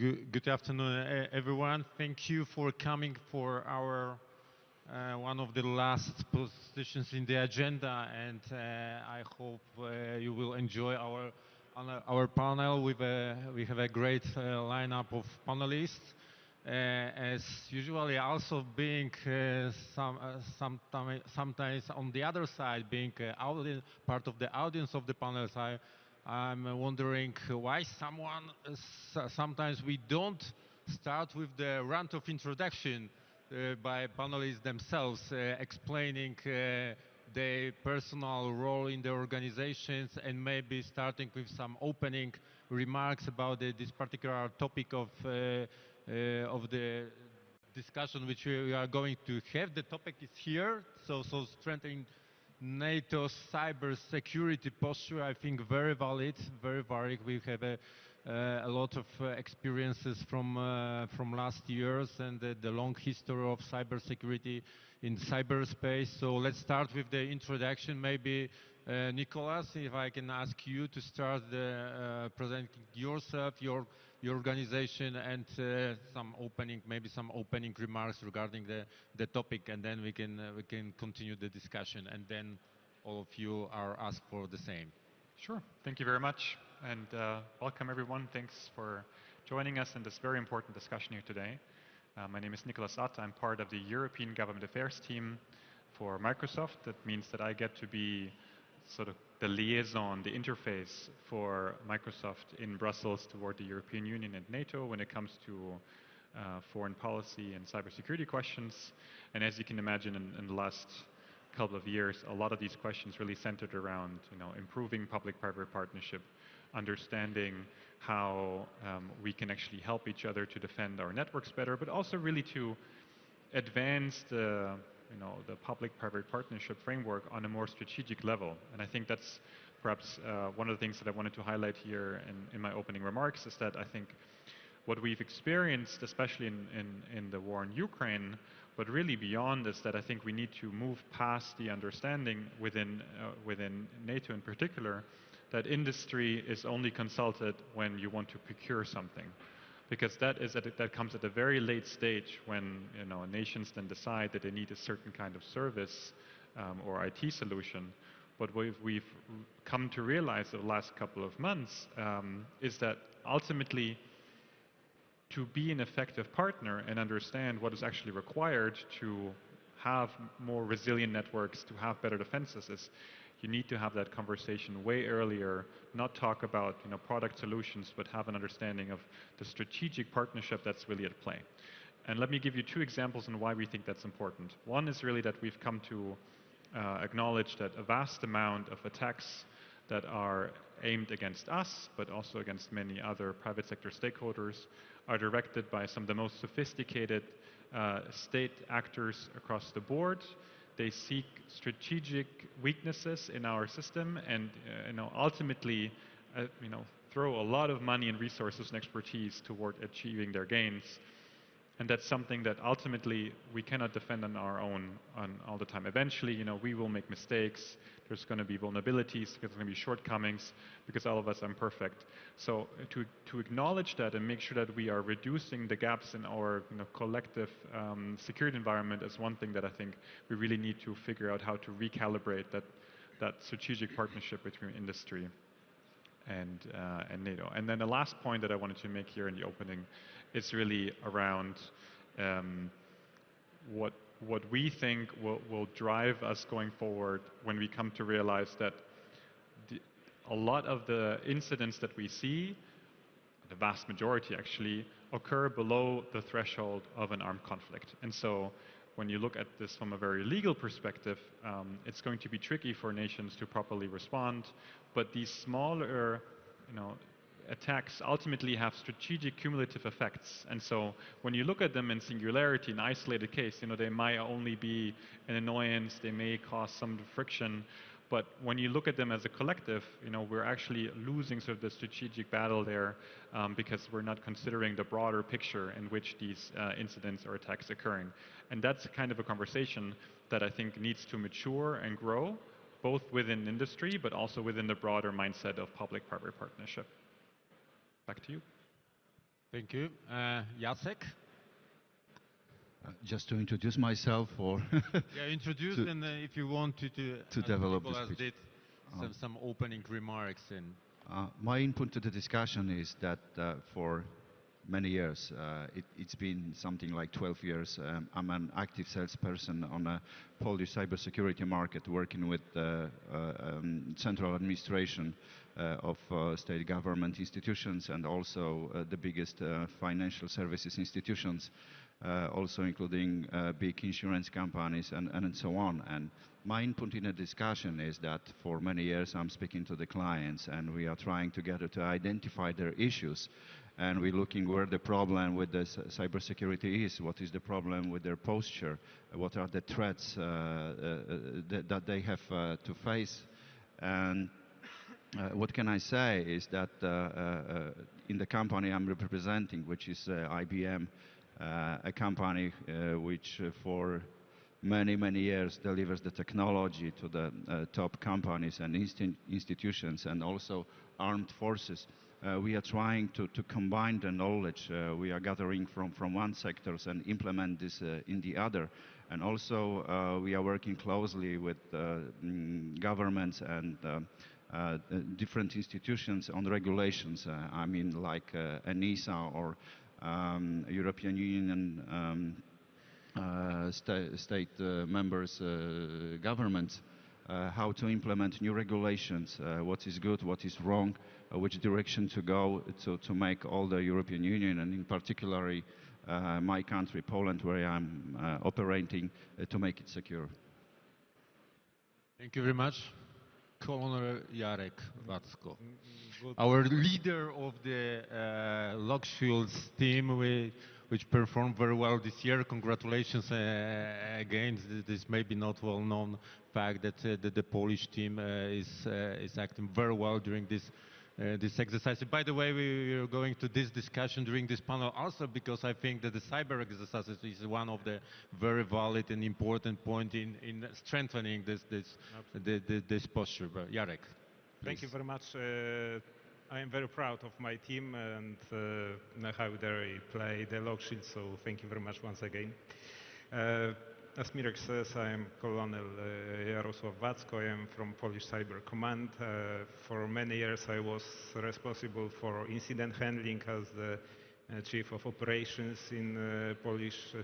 Good afternoon, everyone. Thank you for coming for our one of the last positions in the agenda, and I hope you will enjoy our panel. We have a great lineup of panelists. As usually, also being sometimes on the other side, being part of the audience of the panels, I'm wondering why sometimes we don't start with the round of introduction by panelists themselves, explaining their personal role in the organizations and maybe starting with some opening remarks about this particular topic of the discussion which we are going to have. The topic is here, so strengthening NATO's cybersecurity posture, I think very valid, very valid. We have a lot of experiences from last years and the long history of cybersecurity in cyberspace. So let's start with the introduction. Maybe Nikolas, if I can ask you to start presenting yourself, your organization, and some opening remarks regarding the topic, and then we can continue the discussion, and then all of you are asked for the same. Sure. Thank you very much, and welcome everyone. Thanks for joining us in this very important discussion here today. My name is Nikolas. I'm part of the European Government Affairs team for Microsoft. That means that I get to be sort of the liaison, the interface for Microsoft in Brussels toward the European Union and NATO when it comes to foreign policy and cybersecurity questions. And as you can imagine, in the last couple of years, a lot of these questions really centered around, improving public-private partnership, understanding how we can actually help each other to defend our networks better, but also really to advance the public-private partnership framework on a more strategic level. And I think that's perhaps one of the things that I wanted to highlight here in my opening remarks, is that I think what we've experienced, especially in the war in Ukraine, but really beyond this, that I think we need to move past the understanding within NATO in particular, that industry is only consulted when you want to procure something. Because that comes at a very late stage when nations then decide that they need a certain kind of service or IT solution. But what we've come to realize over the last couple of months is that ultimately, to be an effective partner and understand what is actually required to have more resilient networks, to have better defenses, is you need to have that conversation way earlier, not talk about product solutions, but have an understanding of the strategic partnership that's really at play. And let me give you two examples on why we think that's important. One is really that we've come to acknowledge that a vast amount of attacks that are aimed against us, but also against many other private sector stakeholders, are directed by some of the most sophisticated state actors across the board. They seek strategic weaknesses in our system and ultimately throw a lot of money and resources and expertise toward achieving their gains. And that's something that ultimately we cannot defend on our own all the time. Eventually, we will make mistakes. There's going to be vulnerabilities. There's going to be shortcomings because all of us are imperfect. So to acknowledge that and make sure that we are reducing the gaps in our collective security environment is one thing that I think we really need to figure out how to recalibrate that strategic partnership between industry and NATO. And then the last point that I wanted to make here in the opening is really around what we think will drive us going forward when we come to realize that a lot of the incidents that we see, the vast majority actually, occur below the threshold of an armed conflict. And so when you look at this from a very legal perspective, it's going to be tricky for nations to properly respond. But these smaller, attacks ultimately have strategic cumulative effects. And so when you look at them in singularity, in isolated case, they might only be an annoyance, they may cause some friction. But when you look at them as a collective, we're actually losing sort of the strategic battle there because we're not considering the broader picture in which these incidents or attacks occurring. And that's kind of a conversation that I think needs to mature and grow, both within industry, but also within the broader mindset of public-private partnership. Back to you. Thank you. Jacek? Just to introduce myself, or Yeah, introduce, to, and if you want to as develop the Nikolas speech. did, some opening remarks. And My input to the discussion is that for many years, it's been something like 12 years, I'm an active salesperson on a Polish cybersecurity market, working with central administration of state government institutions, and also the biggest financial services institutions, also including big insurance companies and so on. And my input in the discussion is that for many years I'm speaking to the clients, and we are trying together to identify their issues, and we're looking where the problem with the cybersecurity is, what is the problem with their posture, what are the threats that they have to face. And what can I say is that in the company I'm representing, which is IBM, a company which for many years delivers the technology to the top companies and institutions, and also armed forces. We are trying to combine the knowledge we are gathering from one sectors and implement this in the other. And also we are working closely with governments and different institutions on regulations. I mean, like ENISA or European Union state members, governments, how to implement new regulations, what is good, what is wrong, which direction to go to make all the European Union, and in particular my country, Poland, where I'm operating, to make it secure. thank you very much. Colonel Jarek Wacko, our leader of the Lock Shields team, which performed very well this year. Congratulations again. This may be not well known fact that the Polish team is acting very well during this exercise. By the way, we are going to this discussion during this panel also because I think that the cyber exercise is one of the very valid and important point in strengthening this posture. But Jarek, please. Thank you very much. I am very proud of my team and how they play the Lock Shield, so thank you very much once again. As Mirek says, I am Colonel Jarosław Wacko. I am from Polish Cyber Command. For many years I was responsible for incident handling as the Chief of Operations in Polish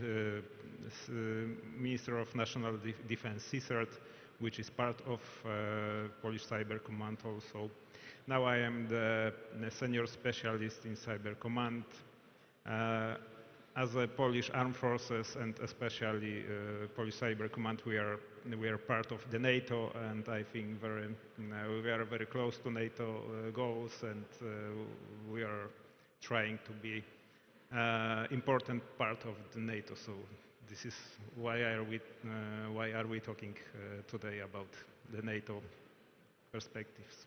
Minister of National Defense, CSERT, which is part of Polish Cyber Command also. Now I am the senior specialist in Cyber Command. As a Polish Armed Forces and especially Polish Cyber Command, we are part of the NATO, and I think we are very close to NATO goals, and we are trying to be important part of the NATO. So this is why are we talking today about the NATO perspectives.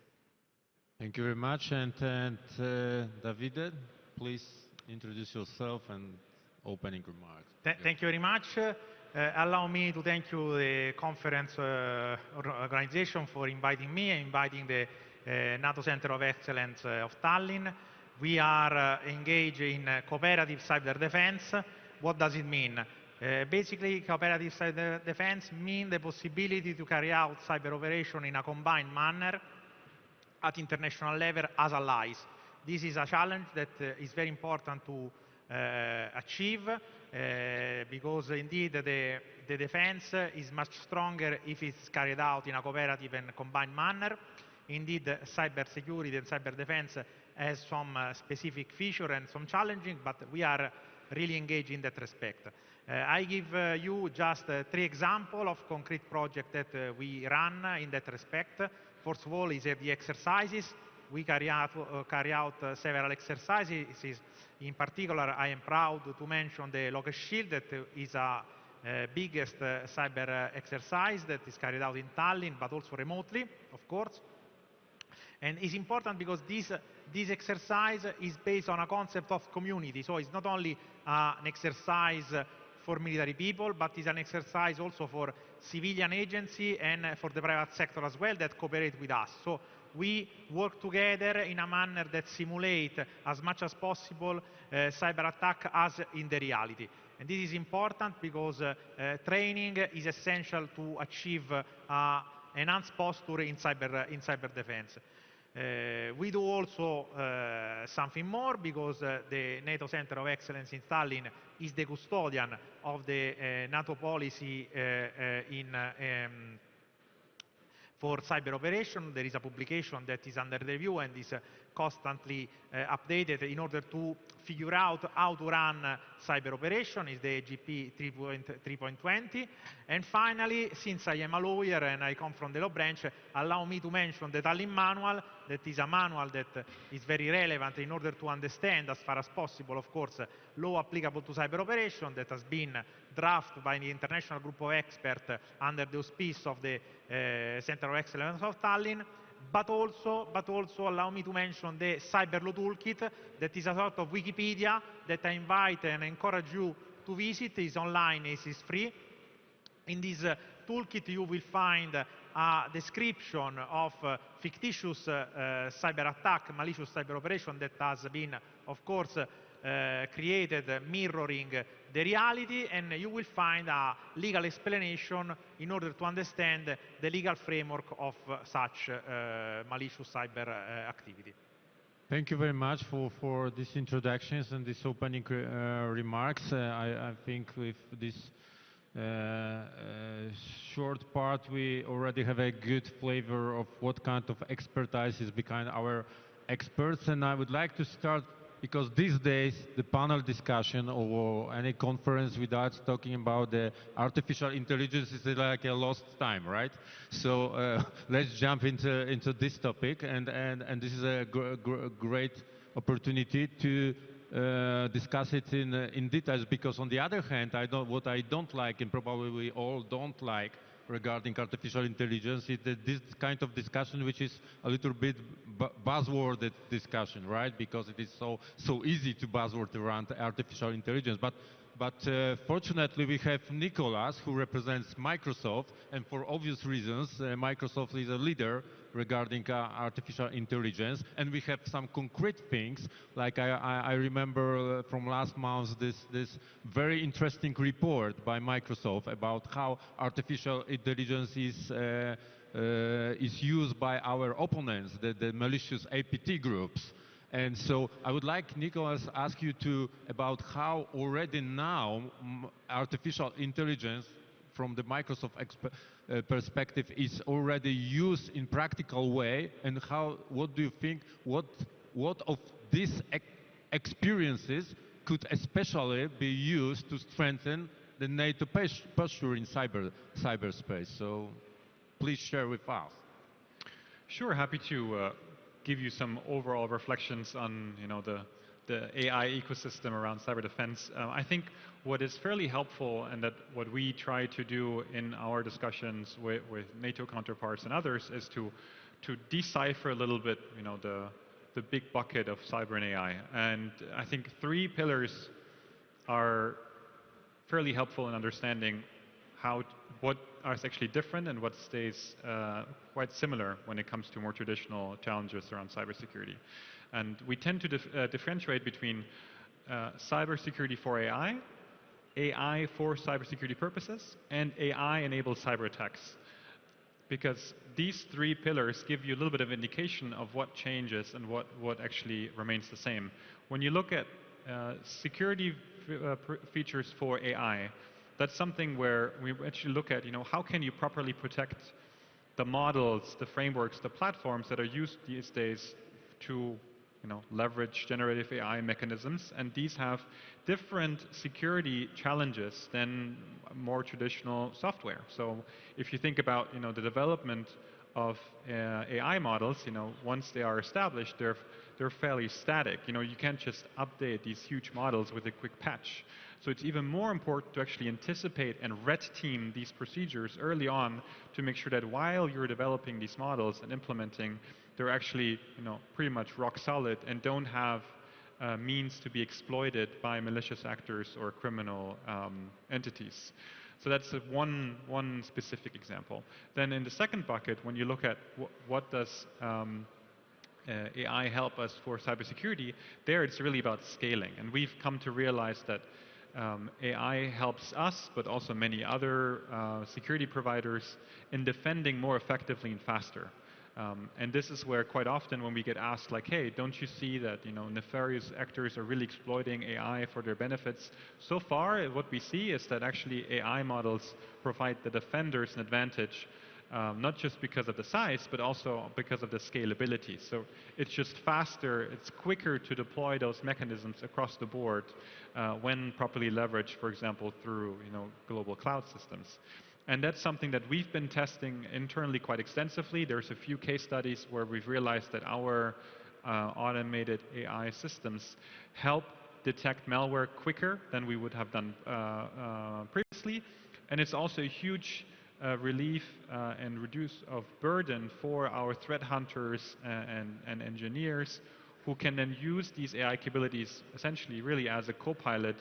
Thank you very much. And Davide, please introduce yourself and opening remarks. Thank you very much. Allow me to thank you, the conference organization, for inviting me and inviting the NATO Center of Excellence of Tallinn. We are engaged in cooperative cyber defense. What does it mean? Basically, cooperative cyber defense means the possibility to carry out cyber operation in a combined manner at international level as allies. This is a challenge that is very important to achieve because indeed the defense is much stronger if it's carried out in a cooperative and combined manner. Indeed, cybersecurity and cyber defense has some specific feature and some challenging, but we are really engaged in that respect. I give you just 3 examples of concrete projects that we run in that respect. First of all is the exercises. We carry out several exercises. In particular, I am proud to mention the Lock Shield, that is a biggest cyber exercise that is carried out in Tallinn, but also remotely, of course. And it's important because this exercise is based on a concept of community. So it's not only an exercise for military people, but it's an exercise also for civilian agency and for the private sector as well that cooperate with us. So we work together in a manner that simulate as much as possible cyber attack as in the reality. And this is important because training is essential to achieve enhanced posture in cyber defense. We do also something more because the NATO Center of Excellence in Tallinn is the custodian of the NATO policy for cyber operation. There is a publication that is under review and is constantly updated in order to figure out how to run cyber operation, is the GP 3.20. And finally, since I am a lawyer and I come from the law branch, allow me to mention the Tallinn Manual, that is a manual that is very relevant in order to understand as far as possible, of course, law applicable to cyber operation, that has been drafted by the international group of experts under the auspice of the Center of Excellence of Tallinn. But also allow me to mention the Cyber Law Toolkit, that is a sort of Wikipedia that I invite and encourage you to visit. It's online, it is free. In this toolkit you will find a description of fictitious cyber attack, malicious cyber operation that has been, of course, created mirroring the reality, and you will find a legal explanation in order to understand the legal framework of such malicious cyber activity. Thank you very much for these introductions and these opening remarks. I think with this short part we already have a good flavor of what kind of expertise is behind our experts, and I would like to start, because these days the panel discussion or any conference without talking about the artificial intelligence is like a lost time, right? So let's jump into this topic, and this is a great opportunity to discuss it in details, because on the other hand, what I don't like, and probably we all don't like, regarding artificial intelligence is this kind of discussion which is a little bit buzzworded discussion, right? Because it is so easy to buzzword around artificial intelligence. But fortunately we have Nikolas, who represents Microsoft, and for obvious reasons Microsoft is a leader regarding artificial intelligence, and we have some concrete things, like I remember from last month this very interesting report by Microsoft about how artificial intelligence is used by our opponents, the malicious APT groups. And so I would like, Nikolas, ask you about how already now artificial intelligence from the Microsoft perspective is already used in practical way, and what do you think, what of these experiences could especially be used to strengthen the NATO posture in cyberspace? So please share with us. Sure, happy to give you some overall reflections on the AI ecosystem around cyber defense. I think what is fairly helpful, and that what we try to do in our discussions with NATO counterparts and others, is to decipher a little bit the big bucket of cyber and AI. And I think three pillars are fairly helpful in understanding what is actually different and what stays quite similar when it comes to more traditional challenges around cybersecurity. And we tend to differentiate between cybersecurity for AI, AI for cybersecurity purposes, and AI-enabled cyber attacks. Because these three pillars give you a little bit of indication of what changes and what actually remains the same. When you look at security features for AI, that's something where we actually look at, how can you properly protect the models, the frameworks, the platforms that are used these days to leverage generative AI mechanisms, and these have different security challenges than more traditional software. So if you think about the development of AI models, once they are established, they're fairly static. You can't just update these huge models with a quick patch. So it's even more important to actually anticipate and red team these procedures early on to make sure that while you're developing these models and implementing, they're actually pretty much rock solid and don't have means to be exploited by malicious actors or criminal entities. So that's one specific example. Then in the second bucket, when you look at what does AI help us for cybersecurity, there it's really about scaling. And we've come to realize that AI helps us, but also many other security providers in defending more effectively and faster. And this is where quite often when we get asked like, hey, don't you see that nefarious actors are really exploiting AI for their benefits? So far, what we see is that actually AI models provide the defenders an advantage, not just because of the size, but also because of the scalability. So it's just faster, it's quicker to deploy those mechanisms across the board when properly leveraged, for example, through global cloud systems. And that's something that we've been testing internally quite extensively. There's a few case studies where we've realized that our automated AI systems help detect malware quicker than we would have done previously. And it's also a huge relief and reduce of burden for our threat hunters and engineers who can then use these AI capabilities essentially really as a co-pilot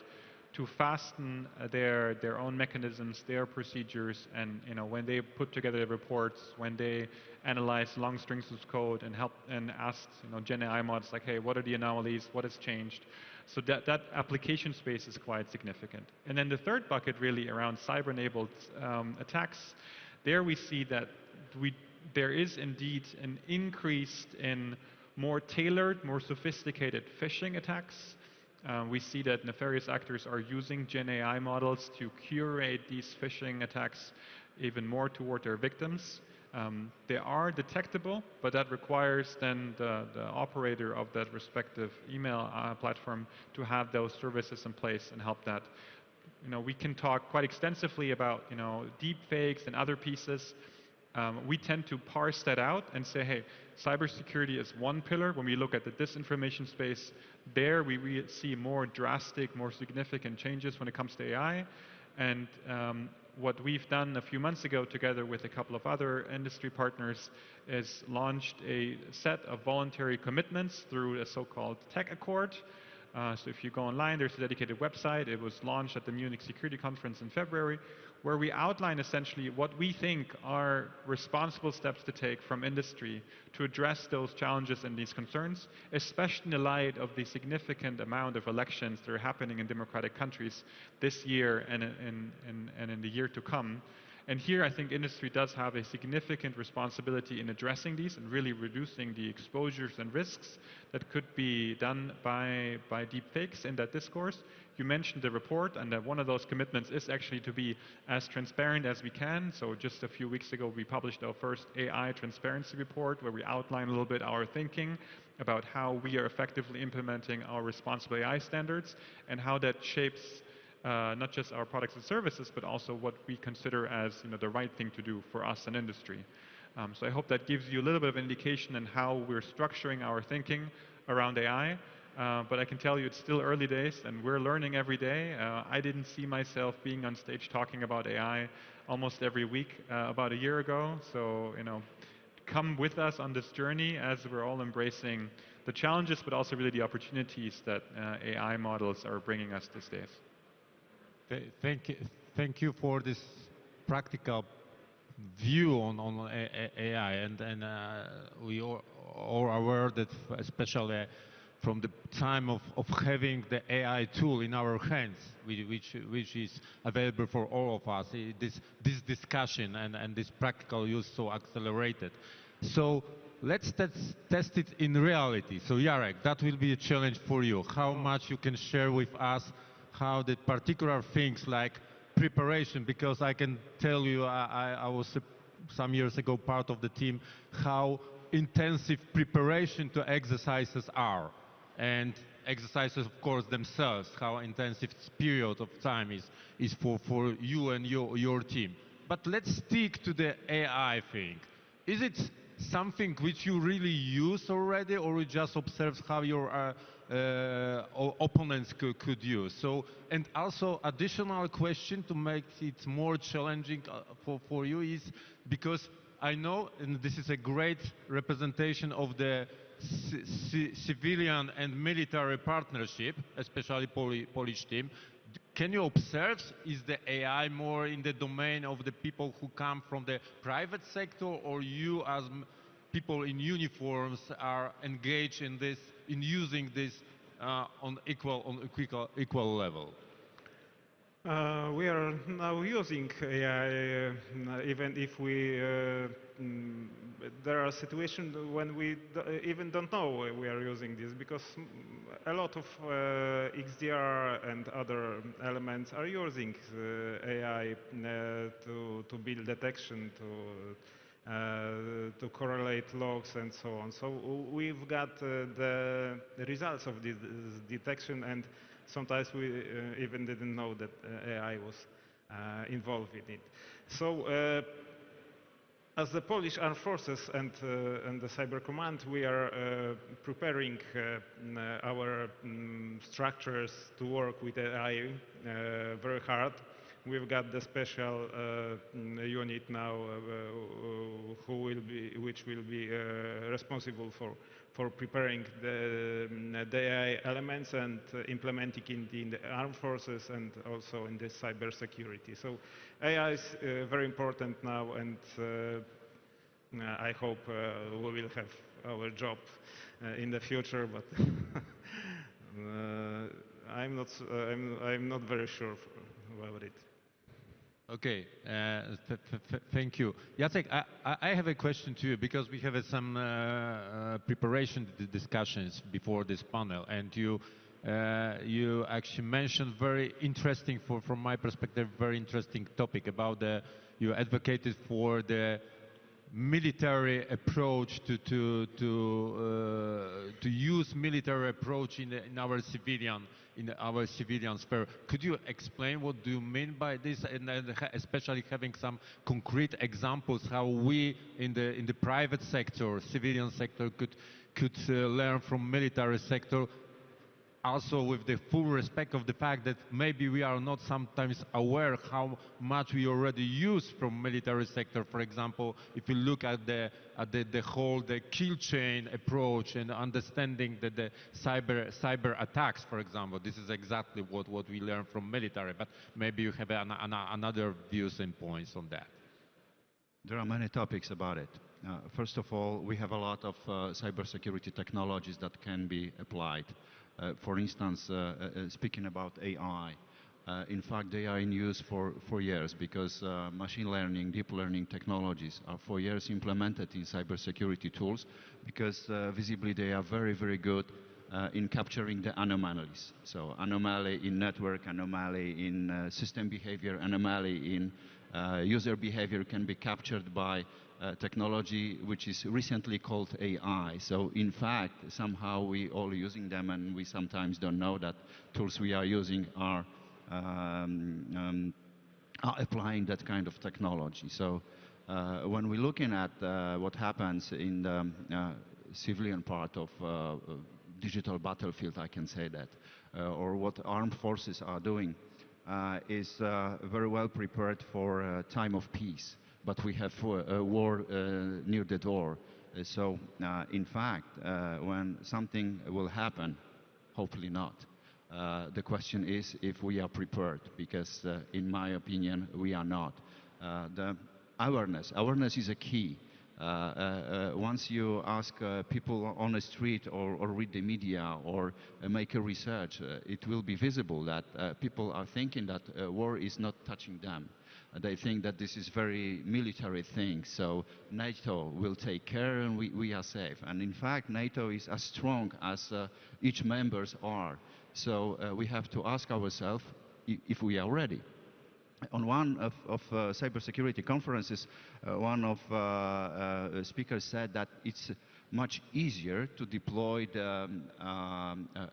to fasten their own mechanisms, their procedures, and when they put together the reports, when they analyze long strings of code and help and ask Gen AI mods like, hey, what are the anomalies, what has changed? So that application space is quite significant. And then the third bucket really around cyber-enabled attacks, there we see that there is indeed an increase in more tailored, more sophisticated phishing attacks. We see that nefarious actors are using Gen AI models to curate these phishing attacks even more toward their victims. They are detectable, but that requires then the operator of that respective email platform to have those services in place and help that. We can talk quite extensively about deep fakes and other pieces. We tend to parse that out and say, hey, cybersecurity is one pillar. When we look at the disinformation space, there we see more drastic, more significant changes when it comes to AI. And what we've done a few months ago together with a couple of other industry partners is launched a set of voluntary commitments through a so-called Tech Accord. So if you go online, there's a dedicated website. It was launched at the Munich Security Conference in February, where we outline essentially what we think are responsible steps to take from industry to address those challenges and these concerns, especially in the light of the significant amount of elections that are happening in democratic countries this year and in the year to come. And here I think industry does have a significant responsibility in addressing these and really reducing the exposures and risks that could be done by deepfakes in that discourse. You mentioned the report, and that one of those commitments is actually to be as transparent as we can. So just a few weeks ago, we published our first AI transparency report where we outline a little bit our thinking about how we are effectively implementing our responsible AI standards and how that shapes not just our products and services, but also what we consider as the right thing to do for us and industry. So I hope that gives you a little bit of indication on how we're structuring our thinking around AI. But I can tell you it's still early days and we're learning every day. I didn't see myself being on stage talking about AI almost every week about a year ago. So, come with us on this journey as we're all embracing the challenges, but also really the opportunities that AI models are bringing us these days. Thank you for this practical view on AI, and we are all aware that especially from the time of having the AI tool in our hands, which is available for all of us, this discussion and this practical use so accelerated. So let's test it in reality. So Jarek, that will be a challenge for you. How much you can share with us how the particular things like preparation, because I can tell you I was some years ago part of the team, how intensive preparation to exercises are. And exercises, of course, themselves, how intensive period of time is for you and your team. But let's stick to the AI thing. Is it something which you really use already, or you just observe how your opponents could use? So, and also additional question to make it more challenging for you is, because I know, and this is a great representation of the civilian and military partnership, especially Polish team. can you observe, is the AI more in the domain of the people who come from the private sector, or you as people in uniforms are engaged in this, in using this on equal level? We are now using AI, even if there are situations when we even don't know we are using this, because a lot of XDR and other elements are using AI to build detection, to correlate logs and so on. So we've got the results of this detection, and sometimes we even didn't know that AI was involved in it. So as the Polish Armed Forces and the Cyber Command, we are preparing our structures to work with AI very hard. We've got the special unit now which will be responsible for preparing the AI elements and implementing it in the armed forces and also in the cybersecurity. So AI is very important now, and I hope we will have our job in the future, but I'm not very sure about it. Okay, thank you. Jacek, I have a question to you, because we have some preparation discussions before this panel, and you actually mentioned very interesting, from my perspective, very interesting topic about you advocated for the military approach to use military approach in our civilian sphere. Could you explain what do you mean by this, and especially having some concrete examples how we in the private sector, civilian sector, could learn from military sector, also with the full respect of the fact that maybe we are not sometimes aware how much we already use from military sector. For example, if you look at the whole kill chain approach and understanding the cyber attacks, for example, this is exactly what we learn from military. But maybe you have another views and points on that. There are many topics about it. First of all, we have a lot of cybersecurity technologies that can be applied. For instance, speaking about AI, in fact, they are in use for years, because machine learning, deep learning technologies are for years implemented in cybersecurity tools, because visibly they are very, very good in capturing the anomalies. So anomaly in network, anomaly in system behavior, anomaly in user behavior can be captured by technology which is recently called AI. So in fact, somehow we all using them, and we sometimes don't know that tools we are using are applying that kind of technology. So when we're looking at what happens in the civilian part of digital battlefield, I can say that, or what armed forces are doing, is very well prepared for a time of peace. But we have a war near the door. So in fact, when something will happen, hopefully not, the question is if we are prepared, because in my opinion, we are not. The awareness is a key. Once you ask people on the street, or read the media, or make a research, it will be visible that people are thinking that war is not touching them. They think that this is very military thing, so NATO will take care and we are safe. And in fact, NATO is as strong as each members are. So we have to ask ourselves if we are ready. On one of cybersecurity conferences, one of speakers said that it's much easier to deploy a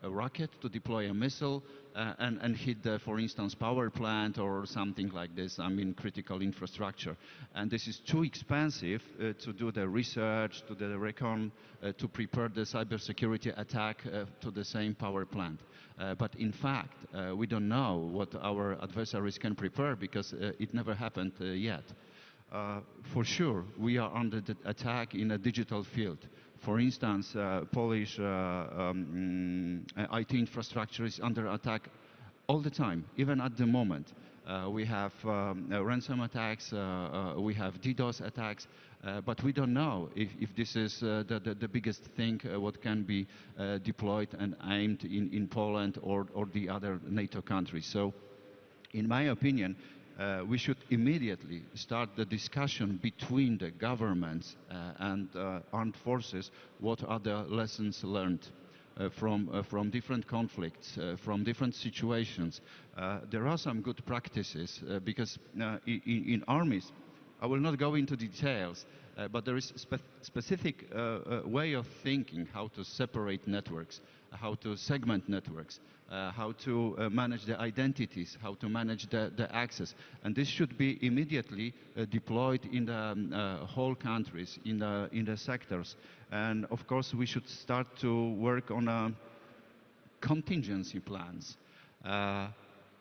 rocket, to deploy a missile, and hit the, for instance, power plant or something like this, I mean critical infrastructure. And this is too expensive to do the research, to do the recon, to prepare the cybersecurity attack to the same power plant. But in fact, we don't know what our adversaries can prepare, because it never happened yet. For sure, we are under the attack in a digital field. For instance, Polish IT infrastructure is under attack all the time, even at the moment. We have ransom attacks, we have DDoS attacks, but we don't know if this is the biggest thing what can be deployed and aimed in Poland or the other NATO countries. So, in my opinion, we should immediately start the discussion between the governments and armed forces. What are the lessons learned from different conflicts, from different situations? There are some good practices because in armies, I will not go into details, but there is specific way of thinking how to separate networks, how to segment networks, how to manage the identities, how to manage the access. And this should be immediately deployed in the whole countries, in the sectors. And of course, we should start to work on contingency plans.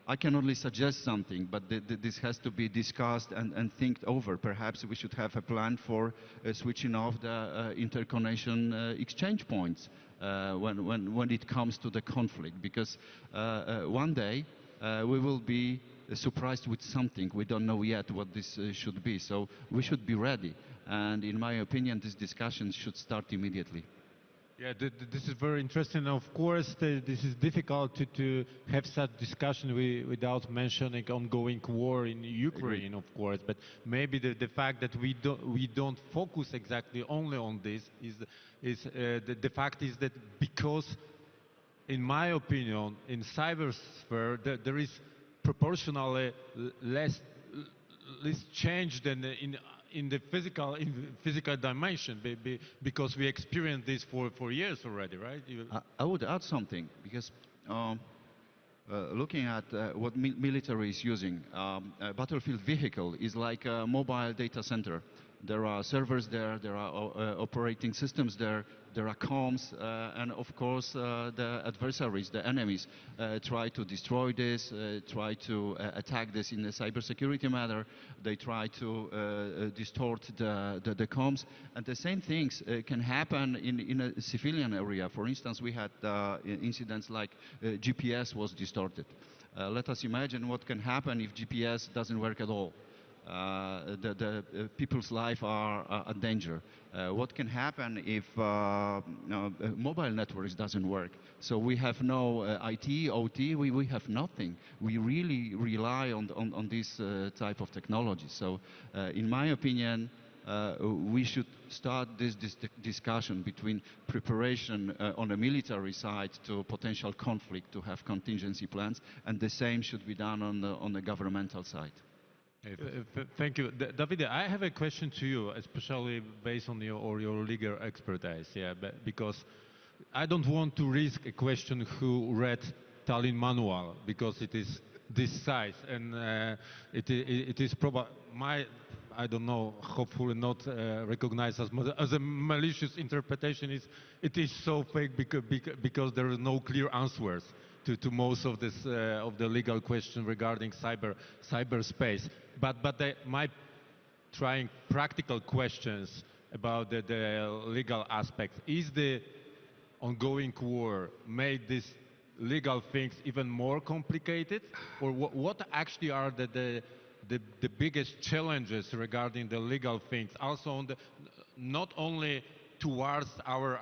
I can only suggest something, but this has to be discussed and think over. Perhaps we should have a plan for switching off the interconnection exchange points when it comes to the conflict, because one day we will be surprised with something. We don't know yet what this should be, so we should be ready. And in my opinion, this discussion should start immediately. Yeah, this is very interesting. Of course, this is difficult to have such discussion without mentioning ongoing war in Ukraine, of course. But maybe the fact that we don't focus exactly only on this is the fact is that because, in my opinion, in cybersphere there is proportionally less change than in the physical dimension, because we experienced this for years already, right? I would add something, because looking at what military is using, a battlefield vehicle is like a mobile data center. There are servers there, there are operating systems there, there are comms, and of course the adversaries, the enemies, try to destroy this, try to attack this in a cybersecurity manner. They try to distort the comms, and the same things can happen in a civilian area. For instance, we had incidents like GPS was distorted. Let us imagine what can happen if GPS doesn't work at all. The people's life are at danger. What can happen if mobile networks doesn't work? So we have no IT, OT, we have nothing. We really rely on this type of technology. So in my opinion, we should start this discussion between preparation on the military side to potential conflict, to have contingency plans, and the same should be done on the governmental side. Thank you. Davide, I have a question to you, especially based on your legal expertise, because I don't want to risk a question who read Tallinn manual, because it is this size, and it is probably I don't know, hopefully not recognized as a malicious interpretation. It is so fake because there are no clear answers to most of this of the legal question regarding cyberspace. But my trying practical questions about the legal aspects. Is the ongoing war made these legal things even more complicated, or what actually are the biggest challenges regarding the legal things? Also, on not only towards our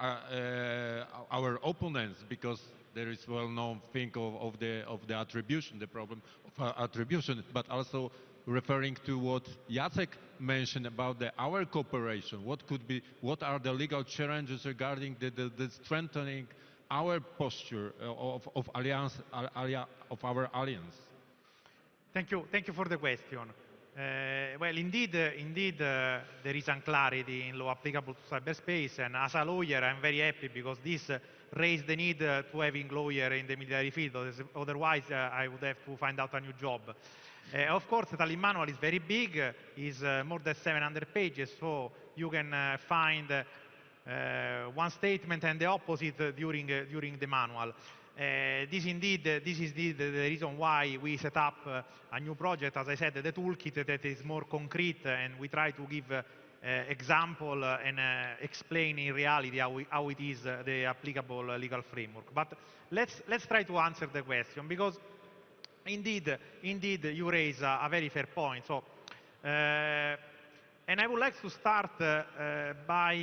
opponents, because there is well-known thing of the attribution, the problem of attribution, but also referring to what Jacek mentioned about our cooperation. What are the legal challenges regarding the strengthening our posture of our alliance? Thank you for the question. Well, indeed, there is unclarity in law applicable to cyberspace, and as a lawyer, I'm very happy because this raised the need to having lawyer in the military field. Otherwise, I would have to find out a new job. Of course, the Tallinn manual is very big, is more than 700 pages, so you can find one statement and the opposite during the manual. This is the reason why we set up a new project, as I said, the toolkit, that is more concrete, and we try to give example and explain in reality how it is the applicable legal framework. But let's try to answer the question, because Indeed, you raise a very fair point. So, and I would like to start by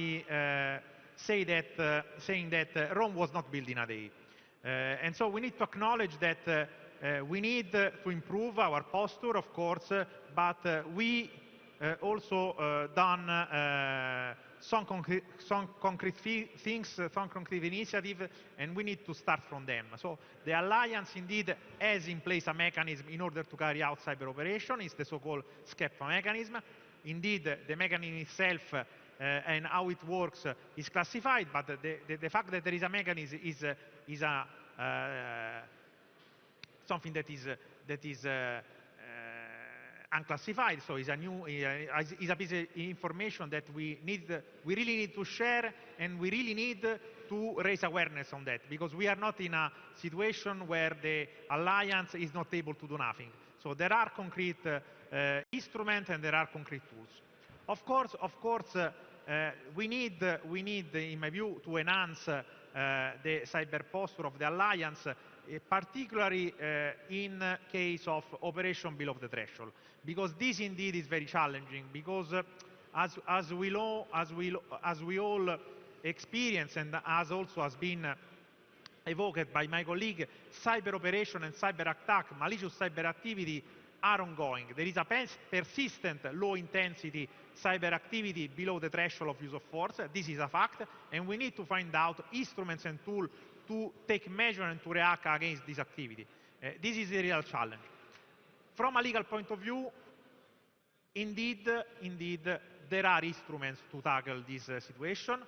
saying that Rome was not built in a day. And so we need to acknowledge that we need to improve our posture, of course, but we also done some concrete things, some concrete initiatives, and we need to start from them. So the Alliance indeed has in place a mechanism in order to carry out cyber operation. It's the so-called SCEPA mechanism. Indeed, the mechanism itself and how it works is classified, but the fact that there is a mechanism is something that is unclassified, so is a piece of information that we really need to share, and we really need to raise awareness on that, because we are not in a situation where the Alliance is not able to do nothing. So there are concrete instruments and there are concrete tools. Of course, we need, in my view, to enhance the cyber posture of the Alliance, particularly in case of operation below the threshold, because this indeed is very challenging, because as we all experience, and as also has been evoked by my colleague, cyber operation and cyber attack, malicious cyber activity are ongoing. There is a persistent low intensity cyber activity below the threshold of use of force. This is a fact, and we need to find out instruments and tools to take measure and to react against this activity. This is a real challenge. From a legal point of view, indeed, there are instruments to tackle this situation,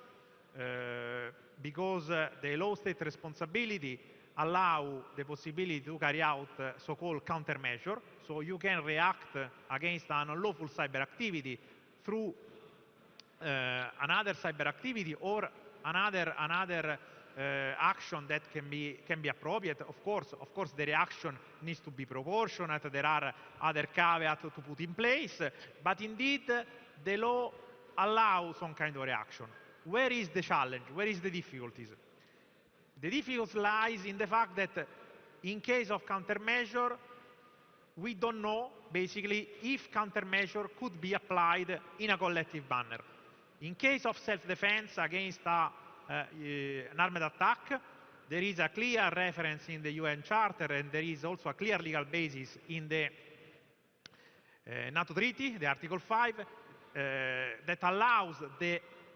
because the law state responsibility allow the possibility to carry out so-called countermeasure. So you can react against an unlawful cyber activity through another cyber activity or another action that can be appropriate. Of course, the reaction needs to be proportionate. There are other caveats to put in place, but indeed the law allows some kind of reaction. Where is the challenge? Where is the difficulties? The difficulty lies in the fact that in case of countermeasure, we don't know basically if countermeasure could be applied in a collective manner. In case of self-defense against an armed attack, there is a clear reference in the UN Charter, and there is also a clear legal basis in the NATO Treaty, the Article 5, that allows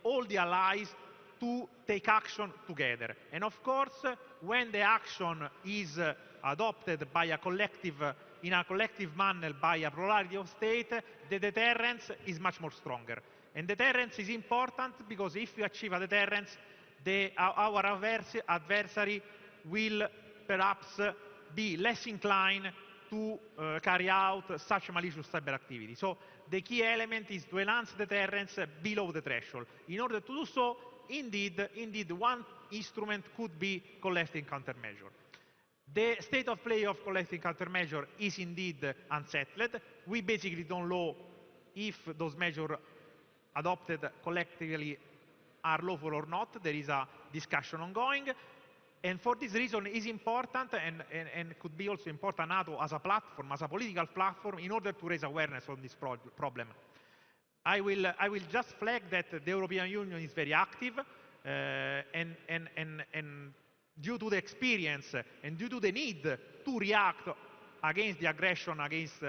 all the allies to take action together. And of course, when the action is adopted by in a collective manner by a plurality of states, the deterrence is much more stronger. And deterrence is important because if you achieve a deterrence, our adversary will perhaps be less inclined to carry out such malicious cyber activity. So the key element is to enhance deterrence below the threshold. In order to do so, indeed one instrument could be collective countermeasure. The state of play of collective countermeasure is indeed unsettled. We basically don't know if those measures adopted collectively are lawful or not. There is a discussion ongoing. And for this reason, it is important and could be also important NATO as a platform, as a political platform, in order to raise awareness on this problem. I will just flag that the European Union is very active, and due to the experience and due to the need to react against the aggression against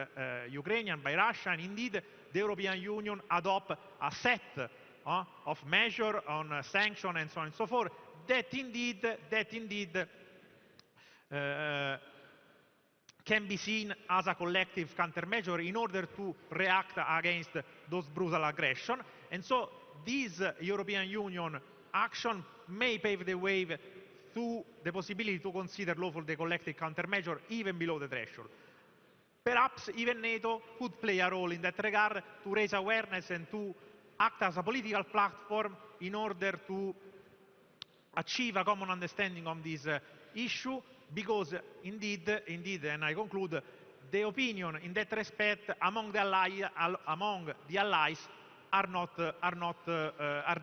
Ukraine by Russia, and indeed the European Union adopt a set of measures on sanctions and so on and so forth, that indeed can be seen as a collective countermeasure in order to react against those brutal aggression. And so this European Union action may pave the way to the possibility to consider lawful the collective countermeasure even below the threshold. Perhaps even NATO could play a role in that regard to raise awareness and to act as a political platform in order to achieve a common understanding on this issue, because indeed, and I conclude, the opinion in that respect among the allies are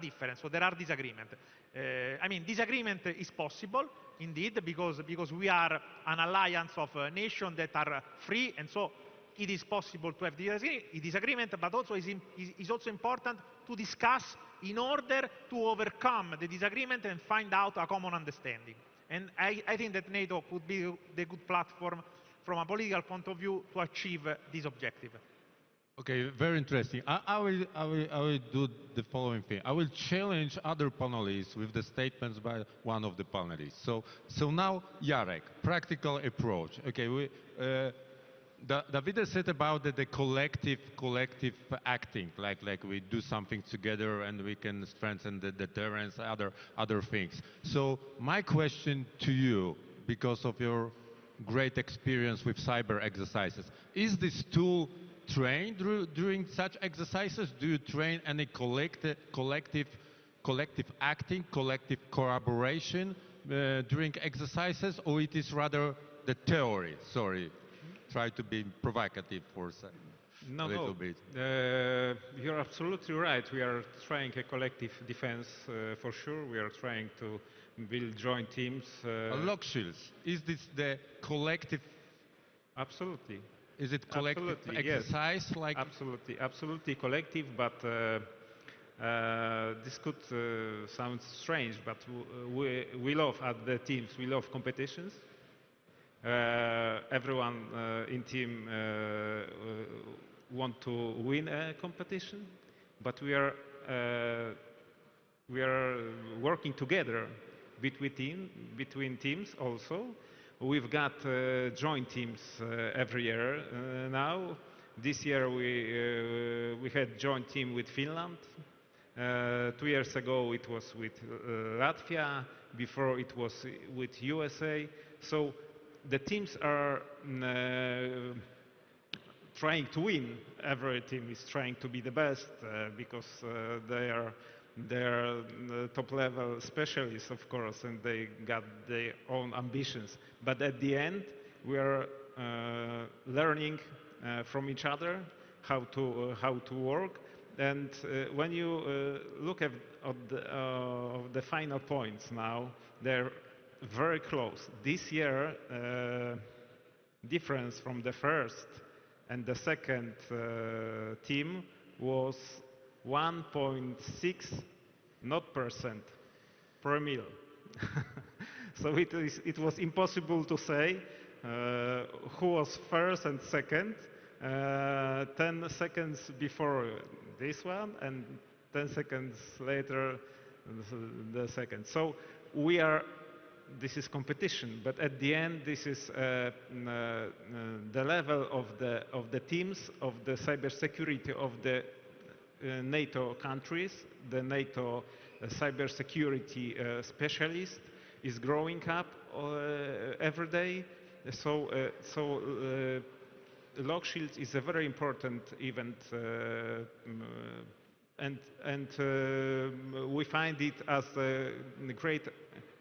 different. So there are disagreements. I mean, disagreement is possible. indeed, because we are an alliance of nations that are free, and so it is possible to have disagreement, but also is also important to discuss in order to overcome the disagreement and find out a common understanding. And I think that NATO could be the good platform from a political point of view to achieve this objective. Okay, very interesting. I will do the following thing. I will challenge other panelists with the statements by one of the panelists. So now, Jarek, practical approach. Okay, David said about the collective acting, like we do something together and we can strengthen the deterrence, other things. So my question to you, because of your great experience with cyber exercises, is this tool trained during such exercises? Do you train any collective acting, collective collaboration during exercises, or it is rather the theory? Sorry, try to be provocative for a little bit. You're absolutely right. We are trying a collective defense for sure. We are trying to build joint teams. Lock shields, is this the collective? Absolutely. Is it collective exercise? Yes. Like Absolutely collective, but this could sound strange, but we love at the teams, we love competitions. Everyone in team want to win a competition, but we are working together between teams also. We've got joint teams every year now. This year we had joint team with Finland. 2 years ago it was with Latvia. Before it was with USA. So the teams are trying to win. Every team is trying to be the best because they are top level specialists, of course, and they got their own ambitions. But at the end, we are learning from each other how to work. And when you look at the final points now, they're very close. This year, difference from the first and the second team was 1.6 not percent per mil. So it was impossible to say who was first and second 10 seconds before this one and 10 seconds later the second. So this is competition, but at the end this is the level of the teams, of the cybersecurity of the NATO countries. The NATO cybersecurity specialist is growing up every day. So Lock Shields is a very important event, and we find it as a great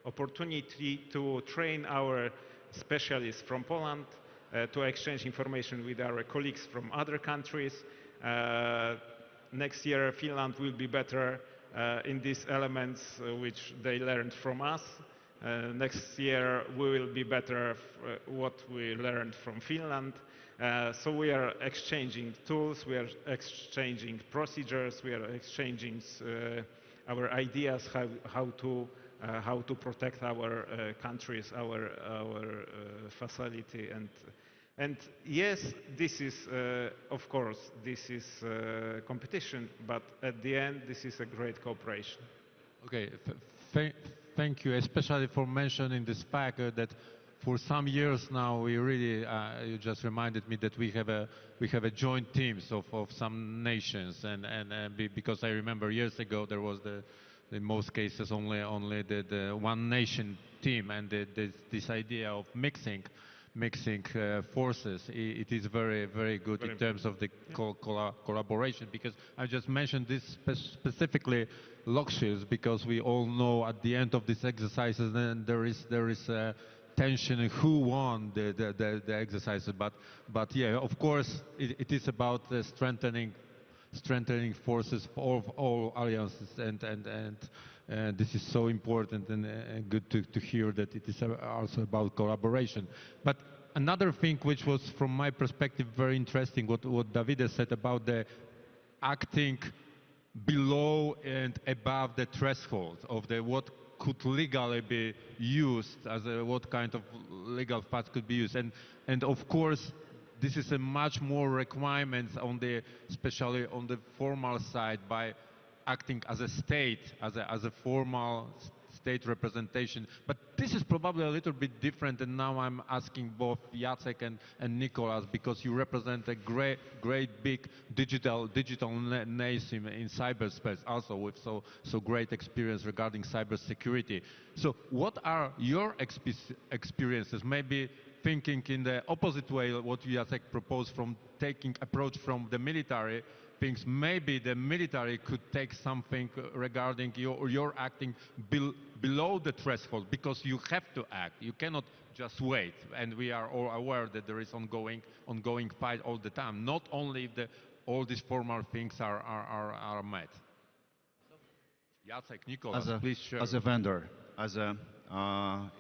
opportunity to train our specialists from Poland, to exchange information with our colleagues from other countries. Next year, Finland will be better in these elements which they learned from us. Next year, we will be better what we learned from Finland. So we are exchanging tools, we are exchanging procedures, we are exchanging our ideas how to protect our countries, our facility, and yes, this is of course this is competition, but at the end this is a great cooperation. Okay, thank you, especially for mentioning this fact that for some years now we really you just reminded me that we have a joint teams of some nations, and because I remember years ago there was in most cases only the one nation team, and this idea of mixing forces, it is very good in terms of the collaboration, because I just mentioned this specifically Lock Shields because we all know at the end of these exercises then there is tension in who won the exercises, but yeah, of course it is about strengthening forces of all alliances, and This is so important and good to hear that it is also about collaboration. But another thing which was, from my perspective, very interesting, what Davide said about the acting below and above the threshold of the what could legally be used, as a, what kind of legal path could be used, and of course this is a much more requirements on the, especially on the formal side, by acting as a state, as a formal state representation. But this is probably a little bit different, and now I'm asking both Jacek and Nikolas, because you represent a great big digital nation in cyberspace, also with so great experience regarding cybersecurity. So what are your experiences, maybe thinking in the opposite way what Jacek proposed, from taking approach from the military things? Maybe the military could take something regarding your acting below the threshold, because you have to act. You cannot just wait. And we are all aware that there is ongoing fight all the time. Not only if all these formal things are met. Jacek, Nikolas, please share. As a vendor, as a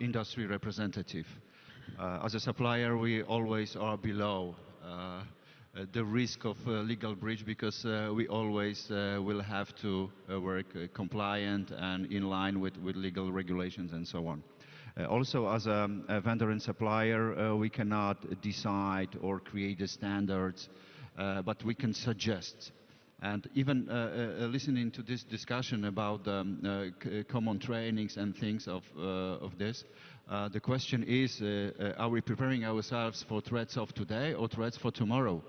industry representative, as a supplier, we always are below the risk of legal breach, because we always will have to work compliant and in line with legal regulations and so on. Also, as a vendor and supplier, we cannot decide or create the standards, but we can suggest. And even listening to this discussion about common trainings and things of this, the question is, are we preparing ourselves for threats of today or threats for tomorrow?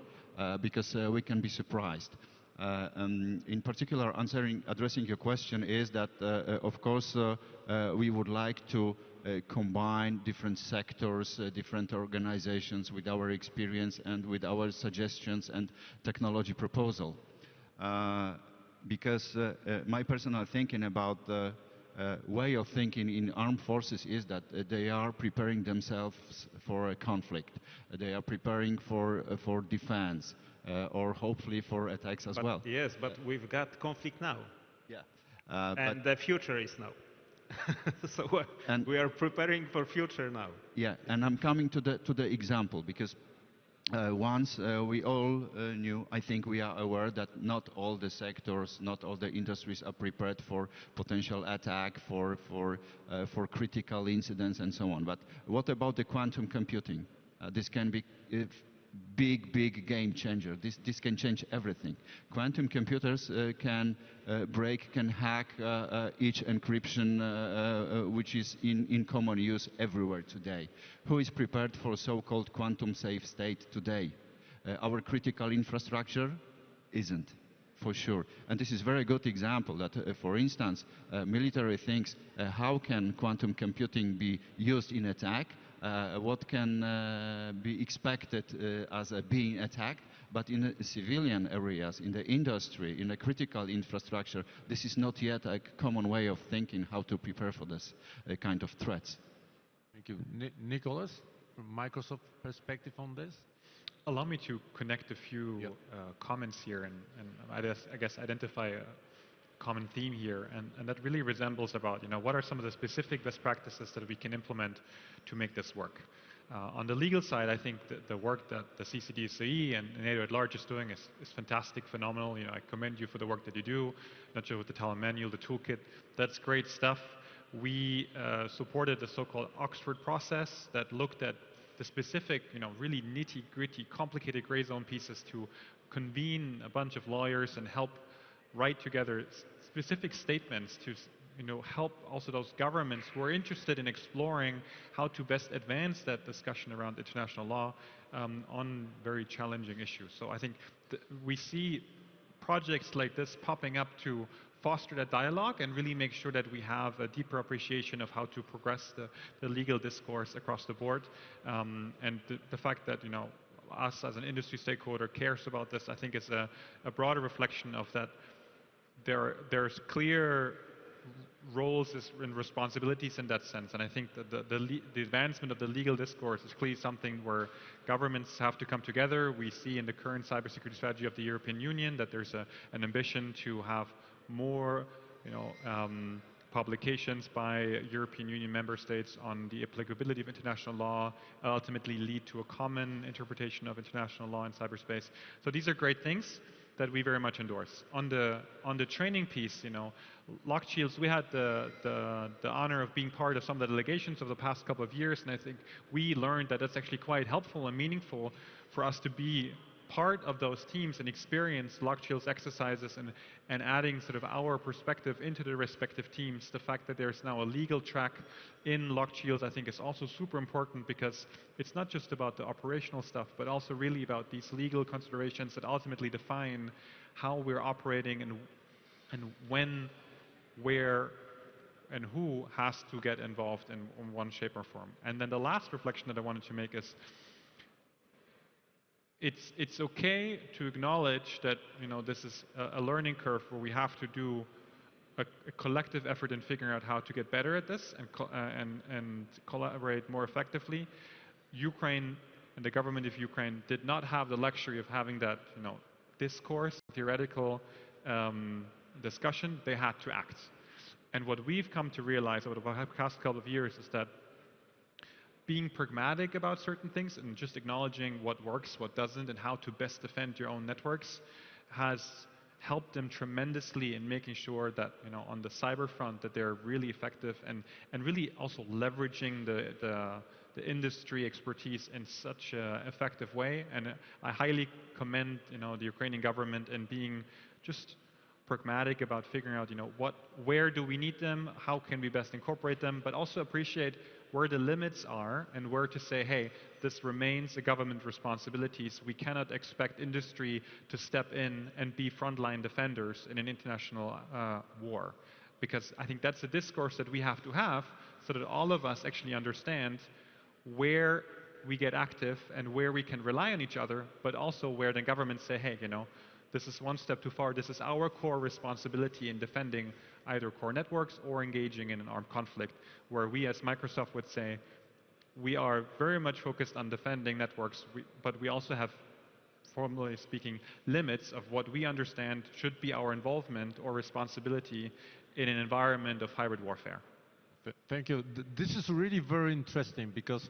Because we can be surprised. In particular, addressing your question is that, of course, we would like to combine different sectors, different organizations with our experience and with our suggestions and technology proposal. Because my personal thinking about the way of thinking in armed forces is that they are preparing themselves for a conflict. They are preparing for defense, or hopefully for attacks as well. Yes, but we've got conflict now. Yeah. And the future is now. So we are preparing for future now. Yeah, and I'm coming to the example, because once we all knew, I think we are aware that not all the sectors, not all the industries are prepared for potential attack, for critical incidents and so on. But what about the quantum computing? This can be a big game changer. This can change everything. Quantum computers can hack each encryption which is in common use everywhere today. Who is prepared for so-called quantum safe state today? Our critical infrastructure isn't, for sure. And this is a very good example that, for instance, military thinks, how can quantum computing be used in attack? What can be expected as being attacked? But in civilian areas, in the industry, in the critical infrastructure, this is not yet a common way of thinking how to prepare for this kind of threats. Thank you. Nikolas, from Microsoft perspective on this? Allow me to connect a few comments here and I guess identify a common theme here, and that really resembles about, what are some of the specific best practices that we can implement to make this work. On the legal side, I think the work that the CCDSE and NATO at large is doing is fantastic, phenomenal. I commend you for the work that you do, not just with the talent manual, the toolkit. That's great stuff. We supported the so-called Oxford process that looked at the specific, really nitty-gritty, complicated gray zone pieces to convene a bunch of lawyers and help write together specific statements to help also those governments who are interested in exploring how to best advance that discussion around international law on very challenging issues. So I think we see projects like this popping up to foster that dialogue and really make sure that we have a deeper appreciation of how to progress the legal discourse across the board. And the fact that, us as an industry stakeholder cares about this, I think is a broader reflection of that there's clear roles and responsibilities in that sense. And I think that the advancement of the legal discourse is clearly something where governments have to come together. We see in the current cybersecurity strategy of the European Union that there's an ambition to have more publications by European Union member states on the applicability of international law, ultimately lead to a common interpretation of international law in cyberspace. So these are great things that we very much endorse. On the training piece, you know, Locked Shields, we had the honor of being part of some of the delegations over the past couple of years, and I think we learned that that's actually quite helpful and meaningful for us to be part of those teams and experience Locked Shields exercises and adding sort of our perspective into the respective teams. The fact that there's now a legal track in Locked Shields, I think, is also super important, because it's not just about the operational stuff, but also really about these legal considerations that ultimately define how we're operating and when, where, and who has to get involved in one shape or form. And then the last reflection that I wanted to make is, it's okay to acknowledge that, you know, this is a learning curve where we have to do a collective effort in figuring out how to get better at this and collaborate more effectively. Ukraine and the government of Ukraine did not have the luxury of having that, you know, discourse, theoretical discussion. They had to act. And what we've come to realize over the past couple of years is that being pragmatic about certain things and just acknowledging what works, what doesn't, and how to best defend your own networks has helped them tremendously in making sure that, you know, on the cyber front, that they're really effective and really also leveraging the industry expertise in such an effective way. And I highly commend, you know, the Ukrainian government in being just pragmatic about figuring out, you know, where do we need them, how can we best incorporate them, but also appreciate where the limits are and where to say, hey, this remains a government responsibility. So we cannot expect industry to step in and be frontline defenders in an international war. Because I think that's a discourse that we have to have so that all of us actually understand where we get active and where we can rely on each other, but also where the governments say, hey, you know, this is one step too far. This is our core responsibility in defending either core networks or engaging in an armed conflict, where we as Microsoft would say, we are very much focused on defending networks, but we also have, formally speaking, limits of what we understand should be our involvement or responsibility in an environment of hybrid warfare. Thank you. This is really very interesting, because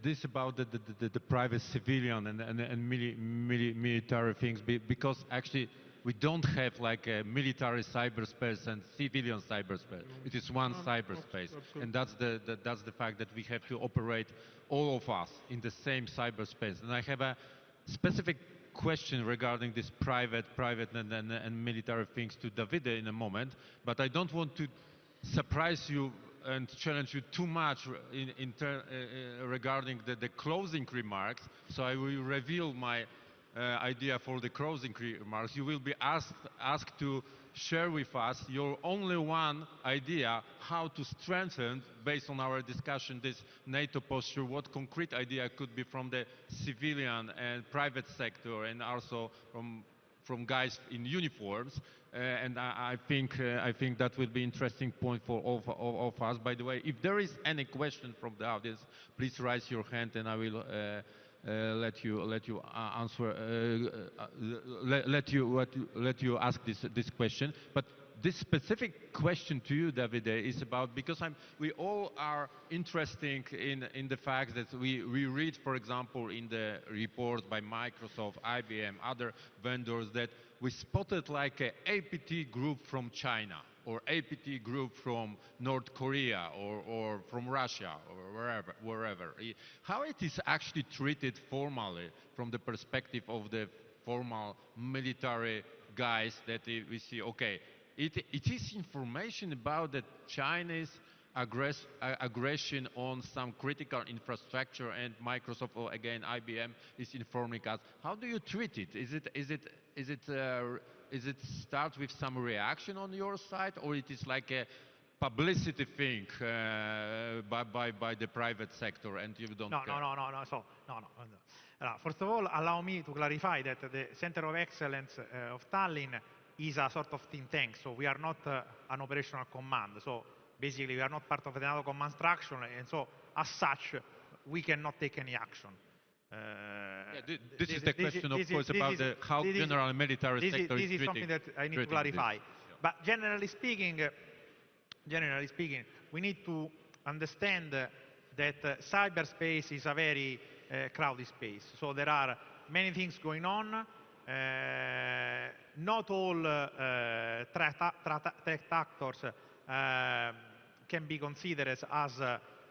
this about the private civilian and military things, because actually we don't have like a military cyberspace and civilian cyberspace. It is one cyberspace, and that's the fact that we have to operate, all of us, in the same cyberspace. And I have a specific question regarding this private and military things to Davide in a moment, but I don't want to surprise you and challenge you too much regarding the closing remarks. So I will reveal my idea for the closing remarks. You will be asked to share with us your only one idea how to strengthen, based on our discussion, this NATO posture. What concrete idea could be from the civilian and private sector, and also from guys in uniforms, and I think that will be interesting point for all of us. By the way, if there is any question from the audience, please raise your hand, and I will let you answer. Let you ask this question. But this specific question to you, Davide, is about, because we all are interested in the fact that we read, for example, in the reports by Microsoft, IBM, other vendors, that we spotted like a APT group from China, or APT group from North Korea, or from Russia, or wherever. How it is actually treated formally from the perspective of the formal military guys that we see, okay, it is information about the Chinese aggression on some critical infrastructure, and Microsoft, or again IBM, is informing us. How do you treat it? Is it start with some reaction on your side, or it is like a publicity thing by the private sector, and you don't care? No. First of all, allow me to clarify that the Center of Excellence of Tallinn is a sort of think tank, so we are not an operational command. So basically, we are not part of the NATO command structure, and so as such, we cannot take any action. This is the question, of course, about how general military sector is treating. This is something that I need to clarify. But generally speaking, generally speaking, we need to understand that cyberspace is a very crowded space. So there are many things going on. Not all threat actors can be considered as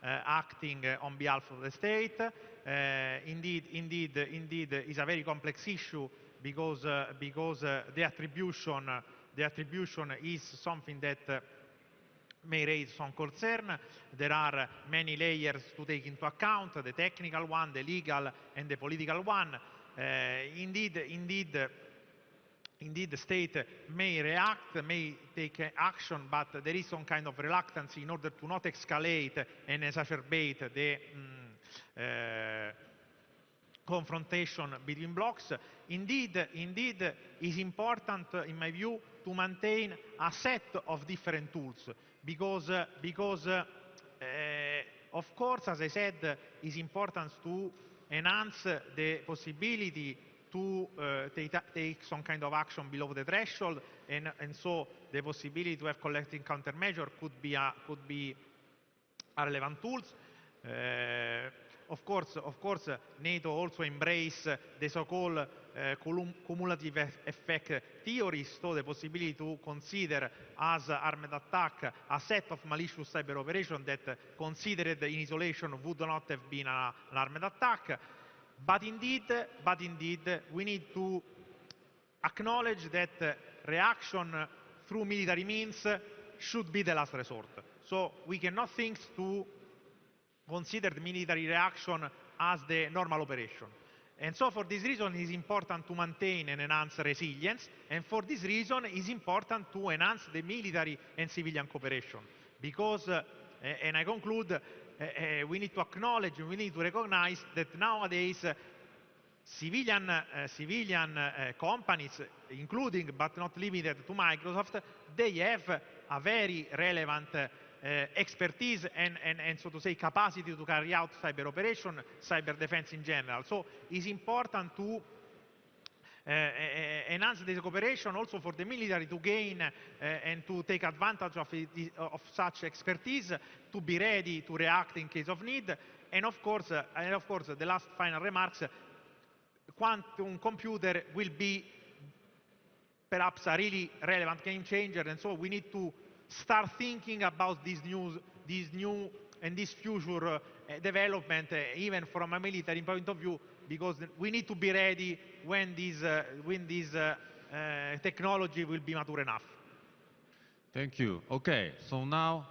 acting on behalf of the state. Indeed, it's a very complex issue because the attribution is something that may raise some concern. There are many layers to take into account, the technical one, the legal, and the political one. Indeed, the state may react, may take action, but there is some kind of reluctance in order to not escalate and exacerbate the confrontation between blocks. Indeed, it is important, in my view, to maintain a set of different tools because of course, as I said, it's important to enhance the possibility to take some kind of action below the threshold, and so the possibility to have collective countermeasure could be a relevant tools. Of course, NATO also embrace the so-called cumulative effect theories, so the possibility to consider as armed attack a set of malicious cyber operations that, considered in isolation, would not have been an armed attack. But indeed, we need to acknowledge that reaction through military means should be the last resort. So we cannot think to consider the military reaction as the normal operation. And so for this reason, it is important to maintain and enhance resilience, and for this reason, it is important to enhance the military and civilian cooperation. Because, and I conclude, we need to acknowledge, we need to recognize that nowadays civilian companies, including but not limited to Microsoft, they have a very relevant expertise and so to say capacity to carry out cyber operation, cyber defense in general. So it's important to enhance this cooperation also for the military to gain and to take advantage of such expertise, to be ready to react in case of need. And of course, the last final remarks, quantum computer will be perhaps a really relevant game changer, and so we need to start thinking about this new and this future development, even from a military point of view, because we need to be ready when this technology will be mature enough. Thank you. Okay, so now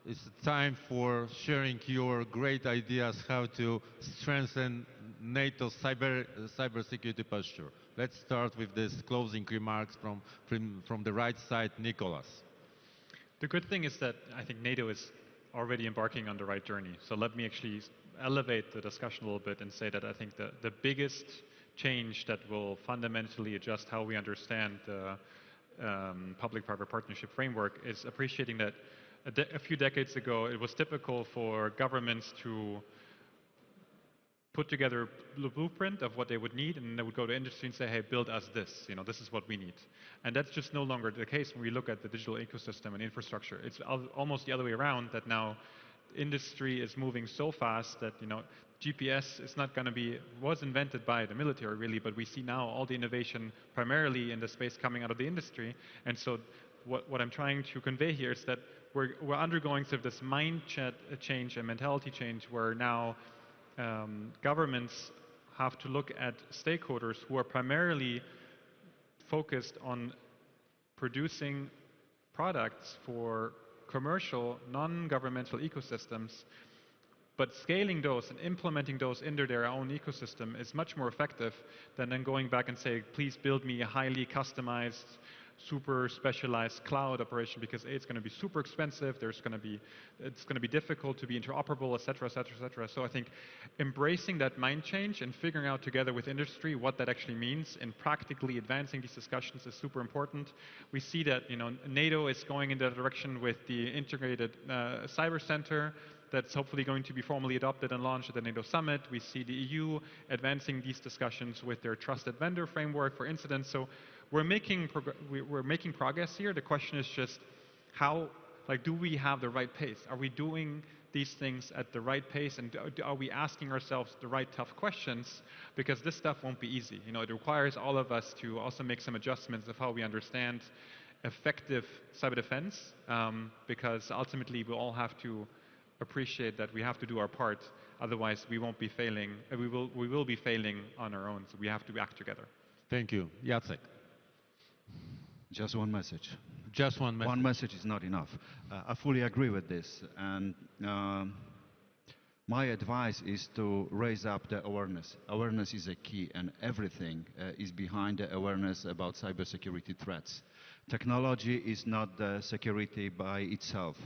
it's time for sharing your great ideas how to strengthen NATO's cybersecurity posture. Let's start with these closing remarks from the right side, Nikolas. The good thing is that I think NATO is already embarking on the right journey. So let me actually elevate the discussion a little bit and say that I think the biggest change that will fundamentally adjust how we understand the public-private partnership framework is appreciating that a few decades ago it was typical for governments to put together the blueprint of what they would need, and they would go to industry and say, hey, build us this, this is what we need. And that's just no longer the case when we look at the digital ecosystem and infrastructure. It's almost the other way around, that now industry is moving so fast that, GPS is not going to be, was invented by the military really, but we see now all the innovation primarily in the space coming out of the industry. And so what I'm trying to convey here is that we're undergoing sort of this mind change and mentality change where now governments have to look at stakeholders who are primarily focused on producing products for commercial, non-governmental ecosystems, but scaling those and implementing those into their own ecosystem is much more effective than then going back and saying, please build me a highly customized, super specialized cloud operation, because it's going to be super expensive, it's going to be difficult to be interoperable, et cetera, et cetera, et cetera. So I think embracing that mind change and figuring out together with industry what that actually means and practically advancing these discussions is super important. We see that NATO is going in that direction with the integrated cyber center that's hopefully going to be formally adopted and launched at the NATO summit. We see the EU advancing these discussions with their trusted vendor framework for incidents. So we're making progress here. The question is just how Like, do we have the right pace? Are we doing these things at the right pace, and are we asking ourselves the right tough questions? Because this stuff won't be easy. You know, it requires all of us to also make some adjustments of how we understand effective cyber defense, because ultimately we all have to appreciate that we have to do our part. Otherwise, we won't be failing. We will be failing on our own. So we have to act together. Thank you. Jacek. Just one message. Just one message. One message is not enough. I fully agree with this, and my advice is to raise up the awareness. Awareness is a key, and everything is behind the awareness about cybersecurity threats. Technology is not the security by itself.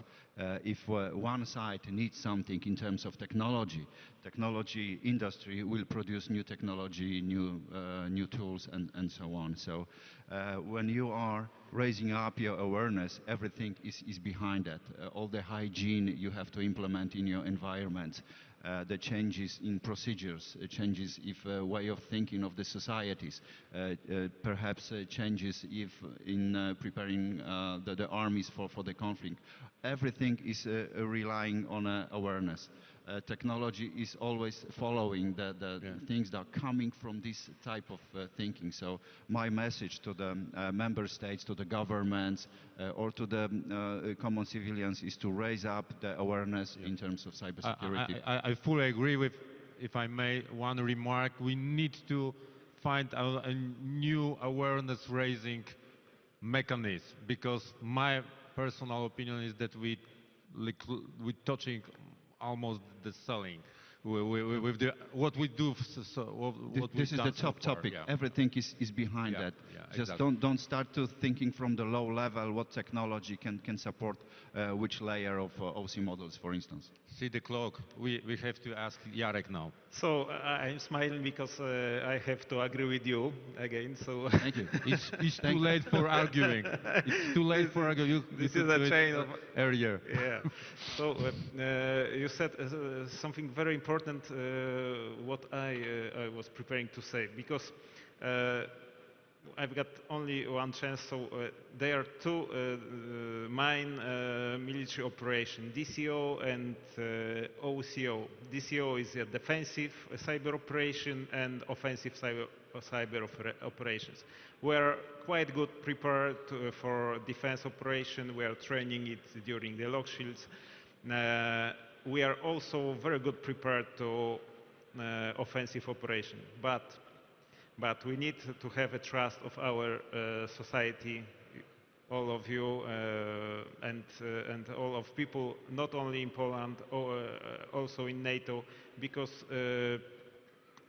If one side needs something in terms of technology, technology industry will produce new technology, new tools, and so on. So when you are raising up your awareness, everything is behind that. All the hygiene you have to implement in your environment, the changes in procedures, changes if way of thinking of the societies, perhaps changes if in preparing the armies for the conflict. Everything is relying on awareness. Technology is always following the things that are coming from this type of thinking. So my message to the member states, to the governments, or to the common civilians is to raise up the awareness in terms of cybersecurity. I fully agree with, if I may, one remark. We need to find a new awareness-raising mechanism, because my personal opinion is that we're touching almost the ceiling with what we do. This is the top topic. Yeah. Everything is behind that. Just exactly. don't start to thinking from the low level what technology can support which layer of OC models, for instance. See the clock. We have to ask Jarek now. So I'm smiling because I have to agree with you again. So Thank you. It's too late for arguing. It's too late for arguing. This is a chain of earlier. Yeah. So you said something very important. What I was preparing to say, because I've got only one chance. So there are two main military operations: DCO and OCO. DCO is a defensive cyber operation, and offensive cyber operations. We're quite good prepared for defense operation. We are training it during the lock shields. We are also very good prepared to offensive operation, but we need to have a trust of our society, all of you and all of people, not only in Poland, also in NATO, because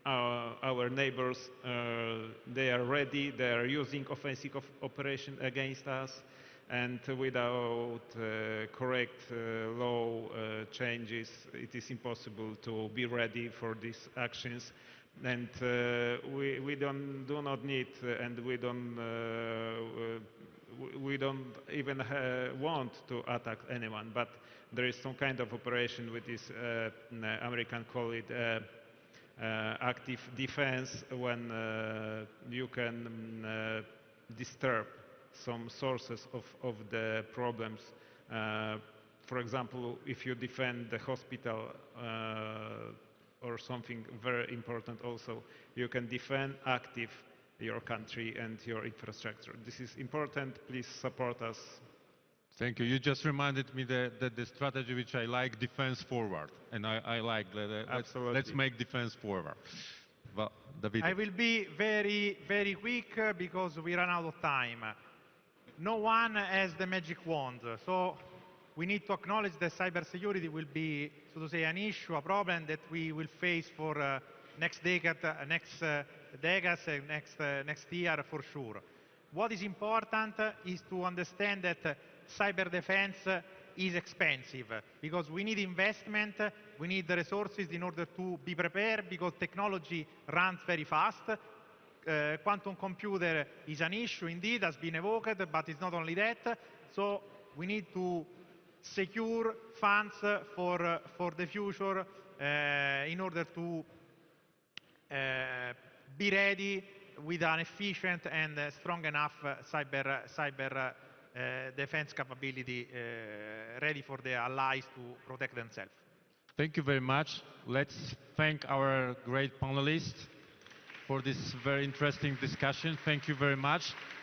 our neighbors, they are ready, they are using offensive operation against us, and without correct law changes, it is impossible to be ready for these actions. And we do not need, and we don't even want to attack anyone. But there is some kind of operation with this American call it active defense, when you can disturb some sources of the problems. For example, if you defend the hospital or something very important also, you can defend active your country and your infrastructure. This is important. Please support us. Thank you. You just reminded me that the strategy which I like, defense forward. And I like that. Let's make defense forward. Well, David. I will be very, very quick because we run out of time. No one has the magic wand. So we need to acknowledge that cybersecurity will be, so to say, an issue, a problem that we will face for next decade, next year for sure. What is important is to understand that cyber defense is expensive, because we need investment, we need the resources in order to be prepared, because technology runs very fast. Quantum computer is an issue indeed, has been evoked, but it's not only that. So we need to secure funds for the future in order to be ready with an efficient and strong enough cyber defense capability ready for the allies to protect themselves. Thank you very much. Let's thank our great panelists for this very interesting discussion. Thank you very much.